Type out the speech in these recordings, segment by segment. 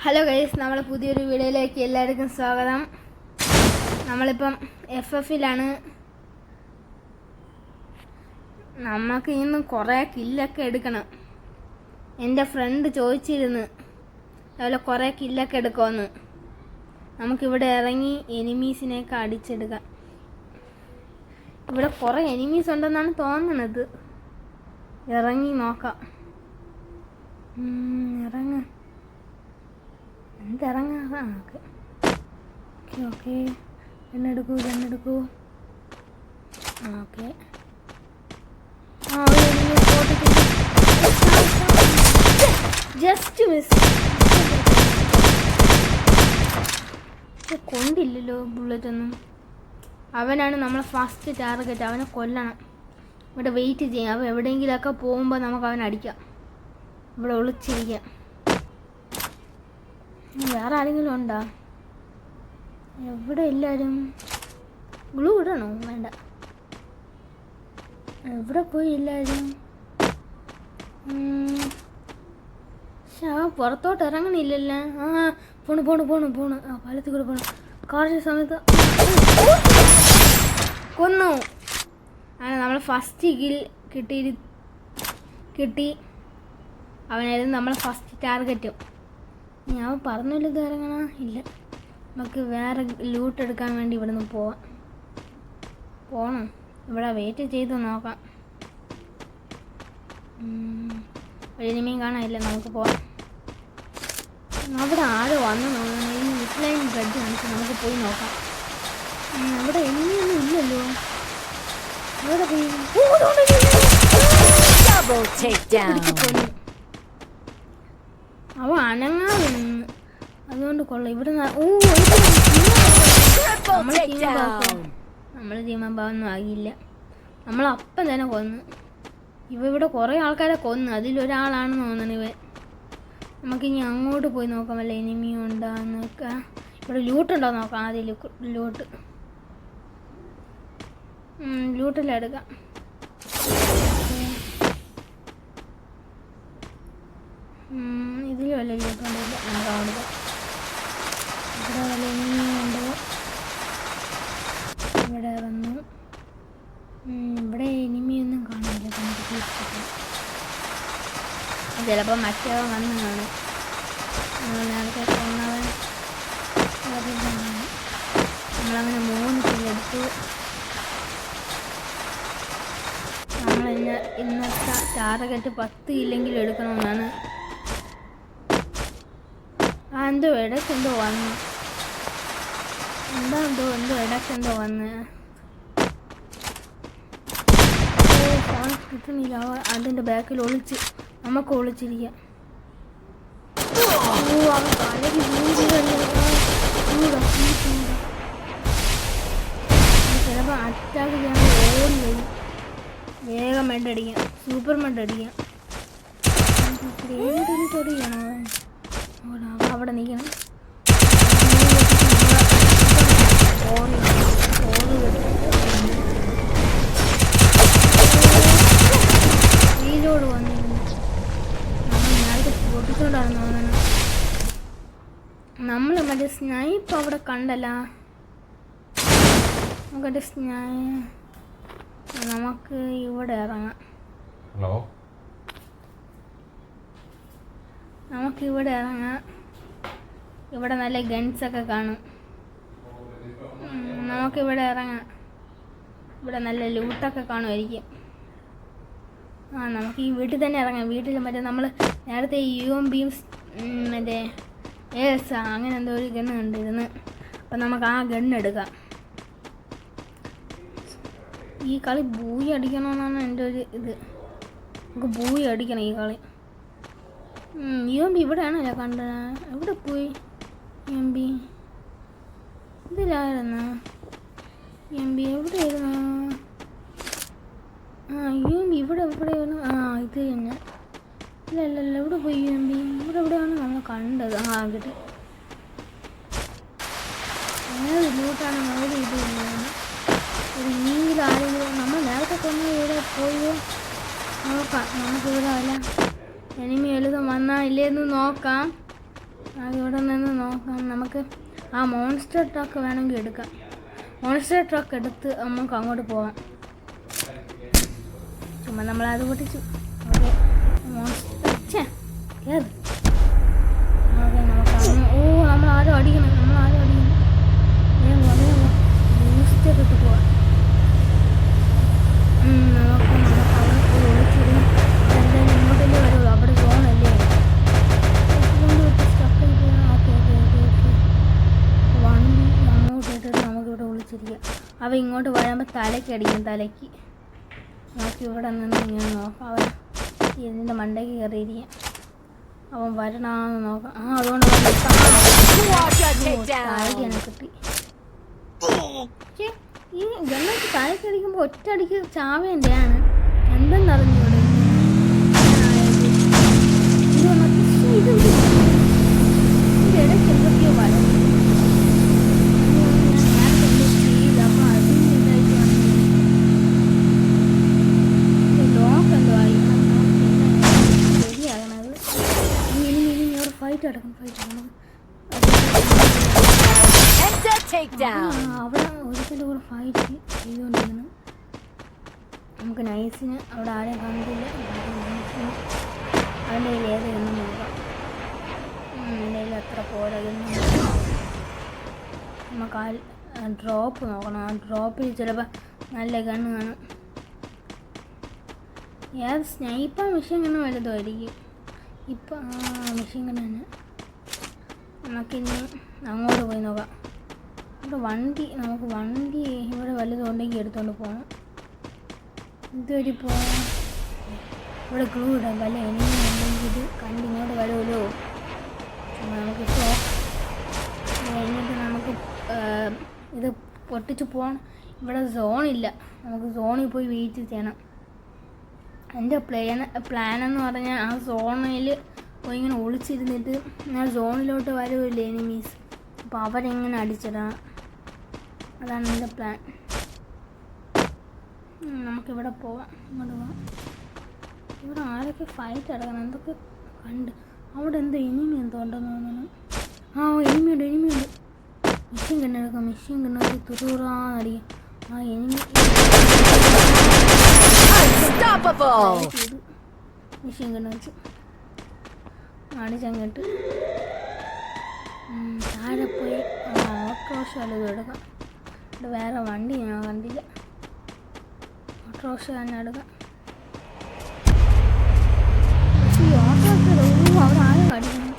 Hello guys, നമ്മളെ പുതിയൊരു വീഡിയോയിലേക്ക് എല്ലാവർക്കും സ്വാഗതം. നമ്മളിപ്പം FFലാണ്. നമുക്ക് ഇന്ന് കുറേ കില്ലൊക്കെ എടുക്കണം. എൻ്റെ ഫ്രണ്ട് ചോദിച്ചിരുന്നു അതുപോലെ കുറേ കില്ലൊക്കെ എടുക്കുമെന്ന്. നമുക്കിവിടെ ഇറങ്ങി എനിമീസിനെയൊക്കെ അടിച്ചെടുക്കാം. ഇവിടെ കുറേ എനിമീസ് ഉണ്ടെന്നാണ് തോന്നുന്നത്. ഇറങ്ങി നോക്കാം. ഇറങ്ങ എന്തിറങ്ങാ? ഓക്കെ ഓക്കെ ഗണ്ണെടുക്കൂ. Okay just miss. കൊണ്ടില്ലല്ലോ ബുള്ളറ്റൊന്നും. അവനാണ് നമ്മളെ ഫസ്റ്റ് ടാർഗറ്റ്. അവനെ കൊല്ലണം. ഇവിടെ വെയിറ്റ് ചെയ്യാം. അവൻ എവിടെയെങ്കിലുമൊക്കെ പോകുമ്പോൾ നമുക്ക് അവനെ അടിക്കാം. ഇവിടെ ഒളിച്ചിരിക്കാം. വേറെ ആരെങ്കിലും ഉണ്ടോ? എവിടെ എല്ലാവരും? ഗ്ലൂ ഇടണോ? വേണ്ട. എവിടെ പോയി എല്ലാവരും? പുറത്തോട്ട് ഇറങ്ങണില്ലല്ലോ. പോണ്. ആ പാലത്തിൽ കൂടെ പോണം. കുറച്ച് സമയത്ത് കൊന്നു. അങ്ങനെ നമ്മൾ ഫസ്റ്റ് കിൽ കിട്ടി. അവനായിരുന്നു നമ്മളെ ഫസ്റ്റ് ടാർഗറ്റും. ഞാൻ പറഞ്ഞില്ല ഇത് ഇറങ്ങണ. ഇല്ല, നമുക്ക് വേറെ ലൂട്ട് എടുക്കാൻ വേണ്ടി ഇവിടെ നിന്ന് പോകണം. ഇവിടെ വെയിറ്റ് ചെയ്ത് നോക്കാം. എനിമയും കാണാനില്ല. നമുക്ക് പോവാം. അവിടെ ആരോ വന്ന് നോക്കണം. ഈ ഇസ്ലൈൻ ബ്രെഡ് കാണിച്ച് നമുക്ക് പോയി നോക്കാം. അവിടെ എനിമയൊന്നും ഇല്ലല്ലോ. അവിടെ പോയി അവ അനങ്ങാതെ നിന്ന്. അതുകൊണ്ട് കൊള്ളാം. ഇവിടെ നമ്മൾ ജീവഭാവൊന്നും ആകിയില്ല. നമ്മളപ്പം തന്നെ കൊന്നു. ഇവിടെ കുറേ ആൾക്കാരെ കൊന്നു. അതിലൊരാളാണെന്ന് തോന്നുന്നു ഇവൻ. നമുക്കിനി അങ്ങോട്ട് പോയി നോക്കാം. വല്ല എനിമിയും ഉണ്ടാന്നൊക്കെ. ഇവിടെ ലൂട്ടുണ്ടോ നോക്കാം. ആദ്യം ലൂട്ടിലെടുക്കാം. ഇതിൽ വല്ല ലൂട്ടുണ്ടില്ല. നമുക്ക് അവിടെ ഇവിടെ വല്ല എനിമിയുണ്ടോ? ഇവിടെ വന്നു. ഇവിടെ എനിമിയൊന്നും കാണില്ല. ചിലപ്പോൾ മറ്റവൻ വന്ന് കാണും. നേരത്തെ കൊന്നവൻ നമ്മളങ്ങനെ 3 കില്ലെടുത്തു. ഇന്നത്തെ ടാർഗറ്റ് 10 ഇല്ലെങ്കിലും എടുക്കണമെന്നാണ്. എന്തോ ഇടയ്ക്കെന്തോ വന്നു. ഇടയ്ക്കെന്തോ വന്ന് ഫോൺ കിട്ടണില്ല. അതിൻ്റെ ബാക്കിൽ നമുക്ക് ഒളിച്ചിരിക്കാം. ചിലപ്പോൾ അറ്റാക്ക് ചെയ്യാൻ ഓടി വരും. വേഗം മെഡടിക്കാം. സൂപ്പർ മെഡടിക്കാം. തൊടിയണോ? അവിടെ നിൽക്കണം. വീലോട് വന്നിരുന്നു. നമ്മൾ നേരത്തെ പൊട്ടിച്ചോണ്ടായിരുന്നു തോന്നണം. നമ്മൾ മറ്റേ സ്നൈപ്പ് അവിടെ കണ്ടല്ല. നമുക്ക് ഇവിടെ ഇറങ്ങാം. ഇവിടെ നല്ല ഗൺസൊക്കെ കാണും. നമുക്കിവിടെ ഇറങ്ങാം. ഇവിടെ നല്ല ലൂട്ടൊക്കെ കാണുമായിരിക്കും. നമുക്ക് ഈ വീട്ടിൽ തന്നെ ഇറങ്ങാം. വീട്ടിൽ മറ്റേ നമ്മൾ നേരത്തെ UMPയും മറ്റേ അങ്ങനെ എന്തോ ഒരു ഗണ്ണ് കണ്ടിരുന്നു. അപ്പം നമുക്ക് ആ ഗണ്ണെടുക്കാം. ഈ കളി ബൂയി അടിക്കണമെന്നാണ് എൻ്റെ ഒരു ഇത്. നമുക്ക് ബൂയി അടിക്കണം ഈ കളി. UMP ഇവിടെയാണല്ലോ കണ്ടത്. എവിടെ പോയി UMP? ഇതിലായിരുന്നു UMP. എവിടെയായിരുന്നു? UMP ഇവിടെയായിരുന്നു. ഇത് തന്നെ. ഇല്ല എവിടെ പോയി UMP? എവിടെയാണ് നമ്മൾ കണ്ടത്? കിട്ടി. ഏത് ലൂട്ടാണ് നമ്മൾ ഇതില്ല. ഒരു ആരെങ്കിലും നമ്മൾ നേരത്തെ കൊന്നു ഇവിടെ പോയോ നോക്കാം. നമുക്കിവിടെ അല്ല എനിമി എളുപ്പം വന്നാൽ ഇല്ലേന്ന് നോക്കാം. ഇവിടെ നിന്ന് നോക്കാം. നമുക്ക് ആ മോൺസ്റ്റർ ട്രക്ക് വേണമെങ്കിൽ എടുക്കാം. മോൺസ്റ്റർ ട്രക്ക് എടുത്ത് നമുക്ക് അങ്ങോട്ട് പോവാം. ചുമ്മാ നമ്മളത് പൊട്ടിച്ചു. ഓക്കെ മോൺസ്റ്റർ കയറി. ഓക്കെ നമുക്ക് നമ്മൾ ആരും അടിക്കണം. ബൂസ്റ്റർ ഇട്ട് പോവാം. നമുക്ക് അവിടെ ഒളിച്ചിടും. എന്തായാലും ഇങ്ങോട്ടല്ലേ വരുള്ളൂ. അവിടെ സോണല്ലേ. വണ്ടി അങ്ങോട്ട് ഇട്ടിട്ട് നമുക്കിവിടെ ഒളിച്ചിരിക്കാം. അവ ഇങ്ങോട്ട് വരുമ്പോൾ തലയ്ക്കടിക്കും. തലയ്ക്ക് നമുക്ക് ഇവിടെ നിന്ന് ഇങ്ങനെ നോക്കാം. അവൻ ഇതിൻ്റെ മണ്ടയ്ക്ക് കയറിയിരിക്കാം. അവൻ വരണാന്ന് നോക്കാം. അതുകൊണ്ട് താഴേക്കാണ് കിട്ടി. ഈ ഗണ്ണൊക്കെ താഴേക്കടിക്കുമ്പോൾ ഒറ്റയടിക്ക് ചാവേൻ്റെയാണ്. എന്തെന്നറിഞ്ഞൂടെ ഇടയ്ക്ക് എന്തൊക്കെയോ വരും. അവിടെ ഒരിക്കലും കൂടെ ഫൈറ്റ് ചെയ്തുകൊണ്ടിരുന്നു. നമുക്ക് നൈസിന് അവിടെ ആരെയും കണ്ടില്ല. അവൻ്റെ കയ്യിൽ ഏതൊന്നും നോക്കാം. എൻ്റെ കയ്യിൽ അത്ര പോരാകുന്നു. നമുക്ക് ആ ഡ്രോപ്പ് നോക്കണം. ആ ഡ്രോപ്പിൽ ചിലപ്പോൾ നല്ല ഗണ്ണ് കാണും. ഏത് സ്നൈപ്പർ മെഷീൻ ഗണ്ണ് വലുതുമായിരിക്കും. ഇപ്പം മെഷീൻ ഗണ്ണ് തന്നെ. നമുക്കിനി അങ്ങോട്ട് പോയി നോക്കാം. ഇവിടെ നമുക്ക് വണ്ടി ഇവിടെ വലുതുണ്ടെങ്കിൽ എടുത്തുകൊണ്ട് പോകണം. ഇതുവഴി പോകാം. ഇവിടെ ക്ലൂ ഇടാം. വല്ല എനിക്കുണ്ടെങ്കിൽ ഇത് കണ്ടിങ്ങോട്ട് വരുമല്ലോ. നമുക്കിപ്പോൾ കഴിഞ്ഞിട്ട് നമുക്ക് ഇത് പൊട്ടിച്ച് പോകണം. ഇവിടെ സോണില്ല. നമുക്ക് സോണിൽ പോയി വെയിറ്റ് ചെയ്യണം. എൻ്റെ പ്ലാൻ എന്ന് പറഞ്ഞാൽ ആ സോണിൽ പോയി ഇങ്ങനെ ഒളിച്ചിരുന്നിട്ട് ഞാൻ സോണിലോട്ട് വരുമല്ലോ എനിമീസ്. അപ്പോൾ അവരെങ്ങനെ അടിച്ചിടാം. അതാണ് എൻ്റെ പ്ലാൻ. നമുക്കിവിടെ പോവാം. ഇങ്ങോട്ട് പോവാം. ഇവിടെ ആരൊക്കെ ഫൈറ്റ് നടക്കണം. എന്തൊക്കെ കണ്ട്. അവിടെ എന്തോ എനിമി എന്തോ ഉണ്ടെന്ന് തോന്നുന്നു. എനിമിയുണ്ട്. മെഷീൻ കണ്ണെടുക്കാം. മെഷീൻ കണ്ണെടുത്ത് തുറൂറാന്നടിക്കാം. എനിമി മെഷീൻ കണ്ണ് വെച്ച് അടിച്ചങ്ങിട്ട് താഴെ പോയി ഓട്ടോറിക്ഷ വല്ലതും എടുക്കാം. ഇവിടെ വേറെ വണ്ടി ഞാൻ കണ്ടില്ല. ഓട്ടോറിക്ഷ തന്നെ എടുക്കാം. ഈ ഓട്ടോറിക്ഷ അവിടെ ആരും കടിക്കുന്നു.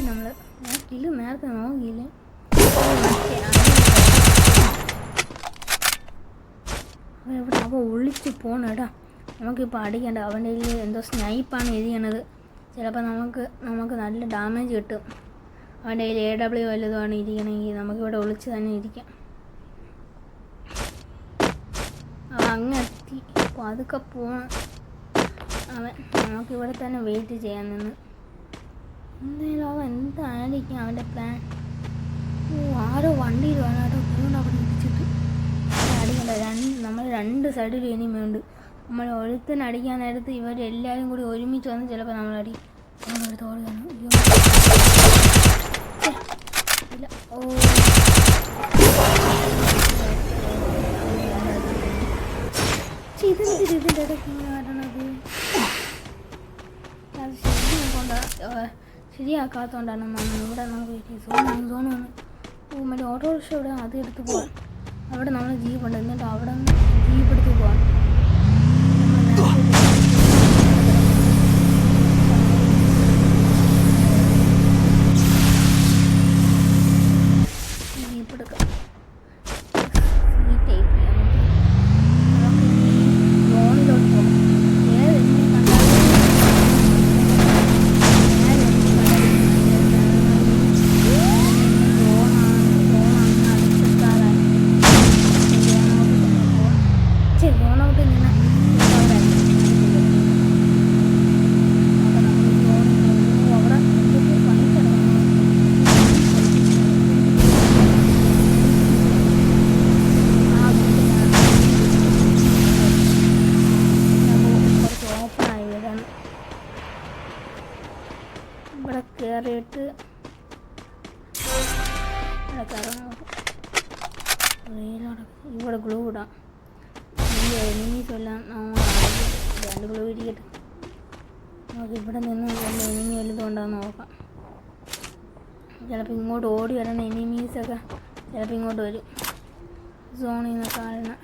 നമ്മള് ഞാൻ കിലോ നേരത്തെ നോക്കിയില്ല. ഇവിടെ അവ ഒളിച്ച് പോകണേടാ. നമുക്കിപ്പോൾ അടിക്കണ്ട. അവൻ്റെ കയ്യിൽ എന്തോ സ്നൈപ്പാണ് എഴുതിയണത്. ചിലപ്പോൾ നമുക്ക് നല്ല ഡാമേജ് കിട്ടും. അവൻ്റെ കയ്യിൽ AW വല്ലതുമാണ് ഇരിക്കണമെങ്കിൽ നമുക്കിവിടെ ഒളിച്ച് തന്നെ ഇരിക്കാം. അങ്ങെത്തി. അപ്പോൾ അതൊക്കെ പോകണം. നമുക്കിവിടെ തന്നെ വെയിറ്റ് ചെയ്യാൻ നിന്ന്. എന്തായാലും അവൻ എന്തായിരിക്കും അവൻ്റെ പ്ലാൻ. ആരോ വണ്ടിയിൽ വേണം കേട്ടോ. അതുകൊണ്ട് അവിടെ ഇടിച്ചിട്ട് അടിക്കണ്ട. നമ്മൾ രണ്ട് സൈഡിൽ എനിമയുണ്ട്. നമ്മൾ ഒരുത്തന്നെ അടിക്കാൻ നേരത്ത് ഇവരെല്ലാവരും കൂടി ഒരുമിച്ച് വന്ന് ചിലപ്പോൾ നമ്മളടി നമ്മളെടുത്ത് ഓടുകയാണ്. ഇല്ല. ഇതിൻ്റെ ഇടയ്ക്ക് ഇങ്ങനെ വരണത് അത് ശരിയാക്കാത്തതുകൊണ്ടാണ് ഇവിടെ നമുക്ക് സോണാണ്. മറ്റേ ഓട്ടോറിക്ഷ ഇവിടെ അത് എടുത്ത് പോകാൻ. അവിടെ നമ്മൾ ജീപ്പുണ്ട്. എന്നിട്ട് അവിടെ നിന്ന് ജീപ്പ് എടുത്ത് പോകാൻ. ജീപ്പ് എടുക്കാം. ലോണിലോട്ട് പോകാം. കയറിയിട്ട് ഇവിടെ ഗ്ലൂ ഇടാം. എനിമീസ് എല്ലാം രണ്ട് ഗ്ലൂ ഇരിക്കട്ടെ. നമുക്ക് ഇവിടെ നിന്ന് വല്ല എനിമി വലുതുകൊണ്ടാന്ന് നോക്കാം. ചിലപ്പോൾ ഇങ്ങോട്ട് ഓടി വരണം എനിമീസൊക്കെ. ചിലപ്പോൾ ഇങ്ങോട്ട് വരും സോണിൽ നിന്ന് കാരണം.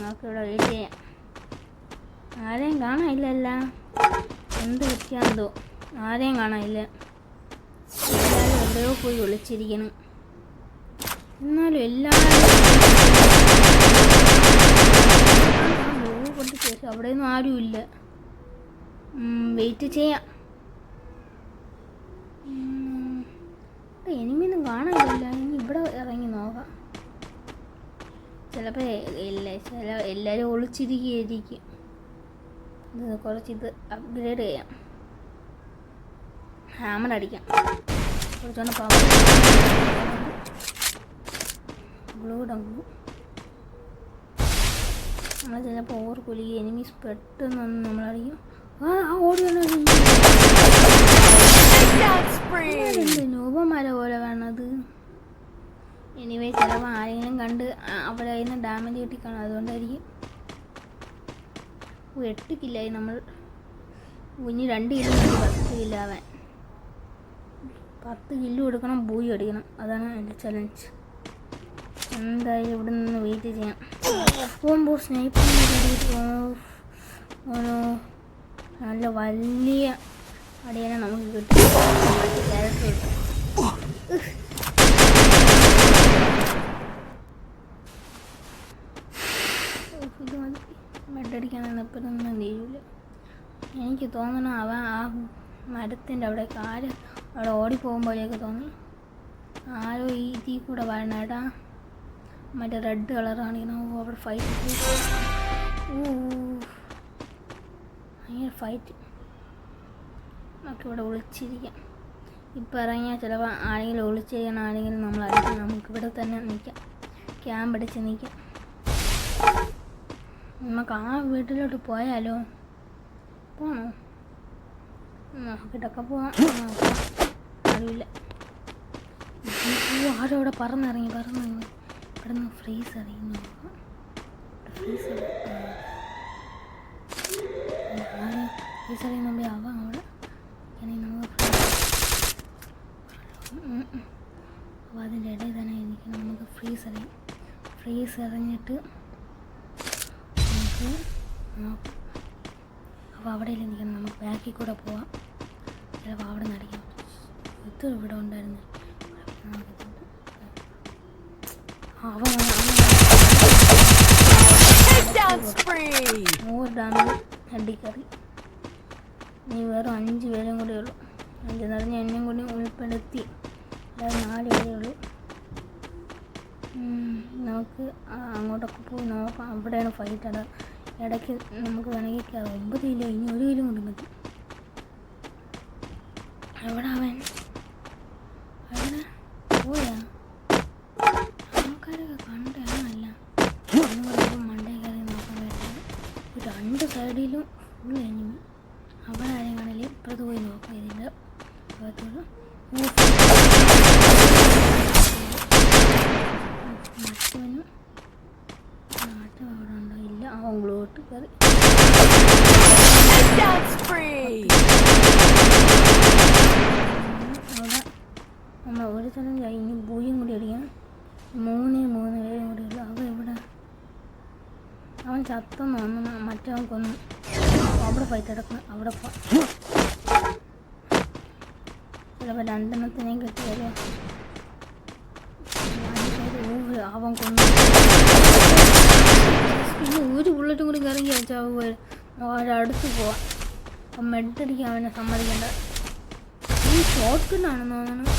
നമുക്ക് ഇവിടെ വെയിറ്റ് ചെയ്യാം. ആരെയും കാണാനില്ലല്ല. എന്ത് പറ്റിയാന്തോ ആരെയും കാണാനില്ല. എല്ലാവരും എവിടെയോ പോയി ഒളിച്ചിരിക്കണം. എന്നാലും എല്ലാവരും ശേഷം അവിടെയൊന്നും ആരുമില്ല. വെയിറ്റ് ചെയ്യാം. എനിമൊന്നും കാണാനില്ല. ഇനി ഇവിടെ ഇറങ്ങി നോക്കാം. ചിലപ്പോൾ എല്ലാവരും ഒളിച്ചിരിക്കുകയായിരിക്കും. ഇത് കുറച്ചിത് അപ്ഗ്രേഡ് ചെയ്യാം. ഹാമർ അടിക്കാം. കുറച്ചുകൊണ്ട് പവർ ഗ്ലൂ ഡങ്കു. നമ്മൾ ചിലപ്പോൾ ഓർക്കൂല ഈ എനിമീസ് പെട്ടെന്നൊന്നും നമ്മളടിക്കും. ഓടി രൂപന്മാരെ പോലെ വേണത്. എനിവേ ചിലപ്പോൾ ആരെങ്കിലും കണ്ട് അവരതിൽ നിന്ന് ഡാമേജ് കിട്ടിക്കാണും. അതുകൊണ്ടായിരിക്കും. 8 കില്ലായി നമ്മൾ. ഇനി 2 കില്ല് 10 കില്ലാവാൻ. 10 കില്ല് കൊടുക്കണം, ബൂയി അടിക്കണം. അതാണ് എൻ്റെ ചലഞ്ച്. എന്തായാലും ഇവിടെ നിന്ന് വെയിറ്റ് ചെയ്യാം. പോകുമ്പോൾ സ്നൈപ്പർ ഓരോ നല്ല വലിയ അടിയാണ് നമുക്ക് കിട്ടും. ക്യാരക്ടർ കിട്ടും. ഇത് മതി. ബെഡടിക്കാനാണ് എപ്പോഴൊന്നും ചെയ്യൂല. എനിക്ക് തോന്നണം അവൻ ആ മരത്തിൻ്റെ അവിടേക്ക് ആര് അവിടെ ഓടിപ്പോകുമ്പോഴേക്ക് തോന്നി ആരോ ഈ ഇതിൽ കൂടെ വരണേട്ടാ. മറ്റേ റെഡ് കളർ കാണിക്കണം. അവിടെ ഫൈറ്റ് ഭയങ്കര ഫൈറ്റ്. നമുക്ക് ഇവിടെ ഒളിച്ചിരിക്കാം. ഇപ്പം ഇറങ്ങിയാൽ ചിലപ്പോൾ ആരെങ്കിലും ഒളിച്ചിരിക്കണം, ആരെങ്കിലും നമ്മൾ അടിക്കണം. നമുക്കിവിടെ തന്നെ നിൽക്കാം. ക്യാമ്പ് അടിച്ച് നിൽക്കാം. നമുക്ക് ആ വീട്ടിലോട്ട് പോയാലോ? പോണോ? നോക്കിയിട്ടൊക്കെ പോവാം. അറിയില്ല. ആരോ അവിടെ പറന്നിറങ്ങി. ഇവിടെ നിന്ന് ഫ്രീസ് അറിയുന്നു. ഫ്രീസ് അറിയുന്നുണ്ട്. അവൻ അവിടെ നമുക്ക് അപ്പോൾ അതിൻ്റെ ഇടയിൽ തന്നെ എനിക്ക് നമുക്ക് ഫ്രീസ് അറിയാം. ഫ്രീസ് അറിഞ്ഞിട്ട് നമുക്ക് നോക്കാം. അപ്പോൾ അവിടെ നിൽക്കണം. നമുക്ക് ബാക്കിൽ കൂടെ പോവാം. ചിലപ്പോൾ അവിടെ നിന്ന് അടിക്കാം. ഇത് ഇവിടെ ഉണ്ടായിരുന്നു. അവൻ 100 ഡാമേജ് ഹെഡിക്കറി. ഇനി വേറെ 5 പേരും കൂടെ ഉള്ളൂ. 5 നിറഞ്ഞ എന്നെയും കൂടി ഉൾപ്പെടുത്തി 4 പേരേ ഉള്ളൂ. നമുക്ക് അങ്ങോട്ടൊക്കെ പോയി നോക്കാം. അവിടെയാണ് ഫൈറ്റ്. ഇടയ്ക്ക് നമുക്ക് വേണമെങ്കിൽ 9 കിലോ ഇനി 1 കിലോ കൊണ്ട് മതി. എവിടെ അവൻ? അവിടെ പോയാ? ആൾക്കാരൊക്കെ കണ്ടാണല്ല. മണ്ടേ കയറി നോക്കാൻ വേണ്ടി 2 സൈഡിലും ഫുൾ എനിമി. അവിടെ ആരെയും കാണില്ല. ഇപ്പുറത്ത് പോയി നോക്കാം. ഇതിൻ്റെ അകത്തോട് മറ്റവനും നാട്ടം അവിടെ ഉണ്ടോ? ഇല്ല. അവൻ ഗ്ലോട്ട് കയറി. അവിടെ നമ്മൾ ഒരു സ്ഥലം കഴിഞ്ഞ് ബൂയും കൂടി അടിക്കാം. 3 പേരും കൂടി ഉള്ളു. അവൻ എവിടെ? അവൻ ചത്തെന്ന് തോന്നുന്നു. മറ്റവൻ കൊന്നു. അവിടെ ഫൈറ്റ് എടുക്കണം. അവിടെ ചിലപ്പോൾ 2 എണ്ണത്തിനെയും കിട്ടിയാലോ. അവൻ കൊന്നു. പിന്നെ 1 ബുള്ളറ്റും കൂടി കറങ്ങി വെച്ചാൽ അവരടുത്ത് പോവാം. അപ്പം മെഡടിക്കാൻ അവനെ സമ്മതിക്കേണ്ട. ഈ ഷോട്ട് ഗണ്ണാണെന്ന് തോന്നുന്നു.